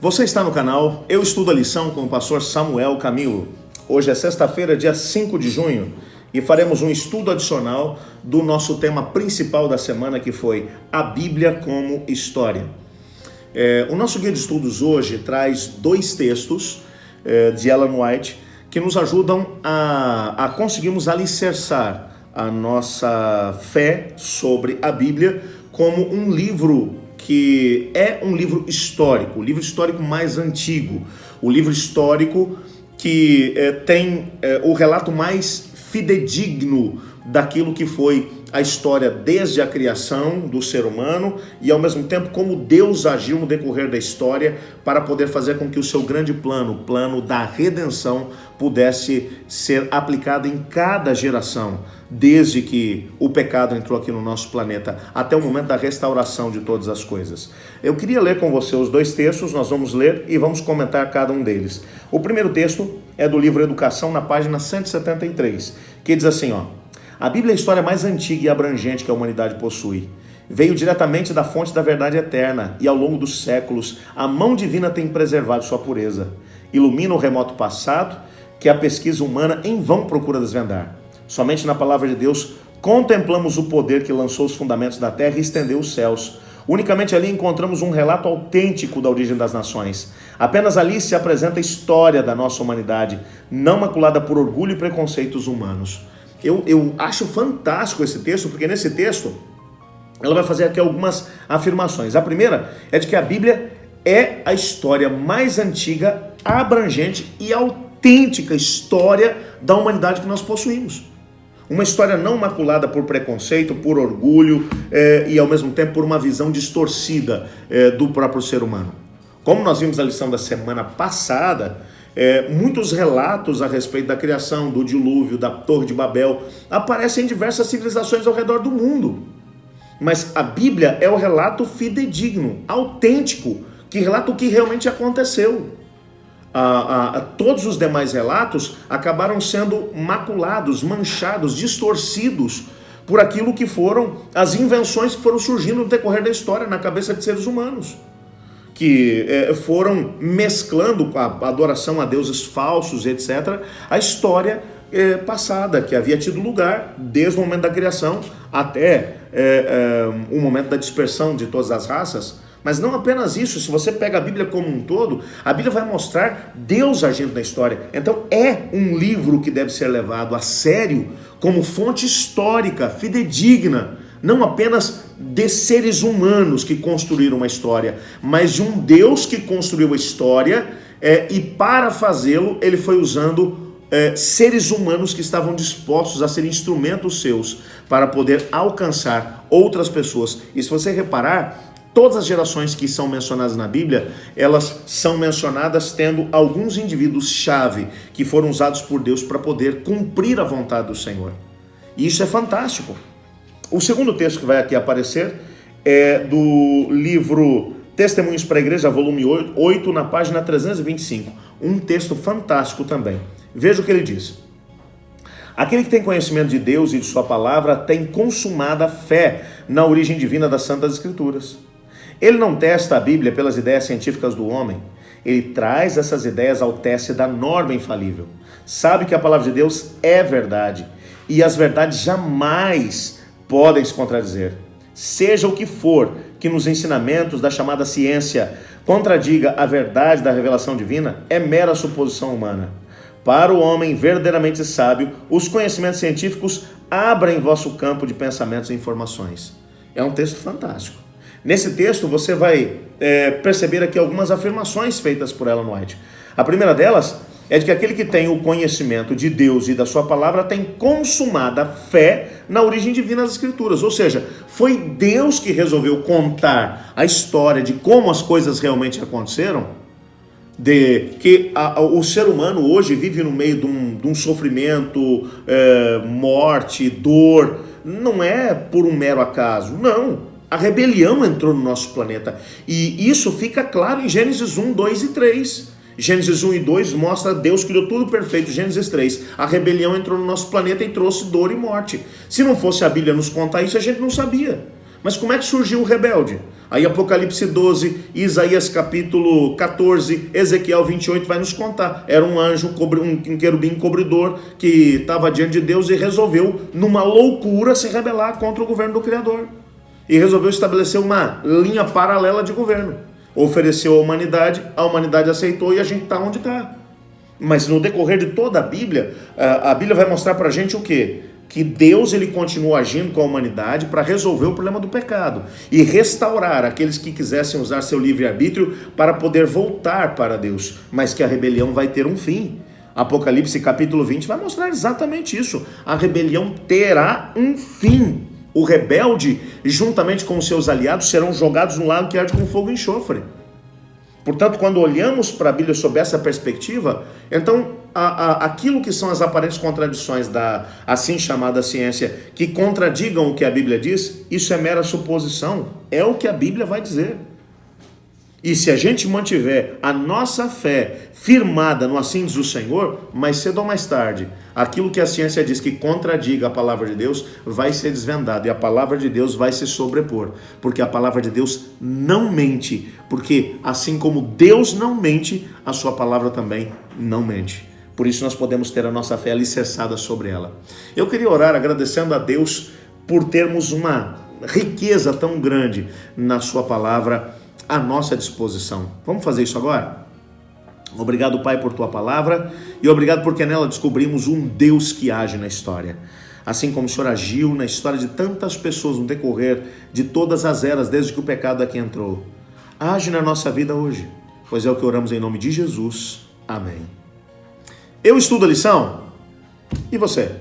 Você está no canal Eu Estudo a Lição com o pastor Samuel Camilo. Hoje é sexta-feira, dia 5 de junho, e faremos um estudo adicional do nosso tema principal da semana, que foi a Bíblia como História. O nosso guia de estudos hoje traz dois textos de Ellen White que nos ajudam a conseguirmos alicerçar a nossa fé sobre a Bíblia como um livro que é um livro histórico, o livro histórico mais antigo, o livro histórico que tem o relato mais fidedigno daquilo que foi a história desde a criação do ser humano e ao mesmo tempo como Deus agiu no decorrer da história para poder fazer com que o seu grande plano, o plano da redenção, pudesse ser aplicado em cada geração, desde que o pecado entrou aqui no nosso planeta até o momento da restauração de todas as coisas. Eu queria ler com você os dois textos, nós vamos ler e vamos comentar cada um deles. O primeiro texto é do livro Educação, na página 173, que diz assim, a Bíblia é a história mais antiga e abrangente que a humanidade possui. Veio diretamente da fonte da verdade eterna e ao longo dos séculos a mão divina tem preservado sua pureza. Ilumina o remoto passado que a pesquisa humana em vão procura desvendar. Somente na palavra de Deus contemplamos o poder que lançou os fundamentos da terra e estendeu os céus. Unicamente ali encontramos um relato autêntico da origem das nações. Apenas ali se apresenta a história da nossa humanidade, não maculada por orgulho e preconceitos humanos. Eu acho fantástico esse texto, porque nesse texto ela vai fazer aqui algumas afirmações. A primeira é de que a Bíblia é a história mais antiga, abrangente e autêntica história da humanidade que nós possuímos. Uma história não maculada por preconceito, por orgulho e ao mesmo tempo por uma visão distorcida do próprio ser humano. Como nós vimos na lição da semana passada, muitos relatos a respeito da criação, do dilúvio, da Torre de Babel, aparecem em diversas civilizações ao redor do mundo. Mas a Bíblia é o relato fidedigno, autêntico, que relata o que realmente aconteceu. Todos os demais relatos acabaram sendo maculados, manchados, distorcidos por aquilo que foram as invenções que foram surgindo no decorrer da história na cabeça de seres humanos, que foram mesclando com a adoração a deuses falsos, etc., a história passada, que havia tido lugar desde o momento da criação até o momento da dispersão de todas as raças. Mas não apenas isso, se você pega a Bíblia como um todo, a Bíblia vai mostrar Deus agindo na história. Então é um livro que deve ser levado a sério como fonte histórica, fidedigna, não apenas de seres humanos que construíram uma história, mas de um Deus que construiu a história e para fazê-lo ele foi usando seres humanos que estavam dispostos a ser instrumentos seus para poder alcançar outras pessoas. E se você reparar, todas as gerações que são mencionadas na Bíblia, elas são mencionadas tendo alguns indivíduos-chave que foram usados por Deus para poder cumprir a vontade do Senhor. E isso é fantástico. O segundo texto que vai aqui aparecer é do livro Testemunhos para a Igreja, volume 8, na página 325. Um texto fantástico também. Veja o que ele diz. Aquele que tem conhecimento de Deus e de sua palavra tem consumada fé na origem divina das Santas Escrituras. Ele não testa a Bíblia pelas ideias científicas do homem. Ele traz essas ideias ao teste da norma infalível. Sabe que a palavra de Deus é verdade. E as verdades jamais podem se contradizer. Seja o que for que nos ensinamentos da chamada ciência contradiga a verdade da revelação divina, é mera suposição humana. Para o homem verdadeiramente sábio, os conhecimentos científicos abrem vosso campo de pensamentos e informações. É um texto fantástico. Nesse texto você vai perceber aqui algumas afirmações feitas por Ellen White. A primeira delas é de que aquele que tem o conhecimento de Deus e da sua palavra tem consumada fé na origem divina das Escrituras. Ou seja, foi Deus que resolveu contar a história de como as coisas realmente aconteceram, de que o ser humano hoje vive no meio de um sofrimento, morte, dor. Não é por um mero acaso, não. A rebelião entrou no nosso planeta. E isso fica claro em Gênesis 1, 2 e 3. Gênesis 1 e 2 mostra Deus criou tudo perfeito. Gênesis 3, a rebelião entrou no nosso planeta e trouxe dor e morte. Se não fosse a Bíblia nos contar isso, a gente não sabia. Mas como é que surgiu o rebelde? Aí Apocalipse 12, Isaías capítulo 14, Ezequiel 28 vai nos contar. Era um anjo, um querubim cobridor que estava diante de Deus e resolveu, numa loucura, se rebelar contra o governo do Criador. E resolveu estabelecer uma linha paralela de governo. Ofereceu à humanidade, a humanidade aceitou e a gente está onde está. Mas no decorrer de toda a Bíblia vai mostrar para a gente o quê? Que Deus ele continua agindo com a humanidade para resolver o problema do pecado e restaurar aqueles que quisessem usar seu livre-arbítrio para poder voltar para Deus, mas que a rebelião vai ter um fim. Apocalipse capítulo 20 vai mostrar exatamente isso. A rebelião terá um fim. O rebelde, juntamente com os seus aliados, serão jogados no lago que arde com fogo e enxofre. Portanto, quando olhamos para a Bíblia sob essa perspectiva, então aquilo que são as aparentes contradições da assim chamada ciência, que contradigam o que a Bíblia diz, isso é mera suposição, é o que a Bíblia vai dizer. E se a gente mantiver a nossa fé firmada no assim diz o Senhor, mais cedo ou mais tarde, aquilo que a ciência diz que contradiga a palavra de Deus vai ser desvendado e a palavra de Deus vai se sobrepor, porque a palavra de Deus não mente, porque assim como Deus não mente, a sua palavra também não mente. Por isso nós podemos ter a nossa fé alicerçada sobre ela. Eu queria orar agradecendo a Deus por termos uma riqueza tão grande na sua palavra à nossa disposição. Vamos fazer isso agora? Obrigado, Pai, por tua palavra e obrigado porque nela descobrimos um Deus que age na história. Assim como o Senhor agiu na história de tantas pessoas no decorrer de todas as eras desde que o pecado aqui entrou. Age na nossa vida hoje, pois é o que oramos em nome de Jesus. Amém. Eu estudo a lição? E você?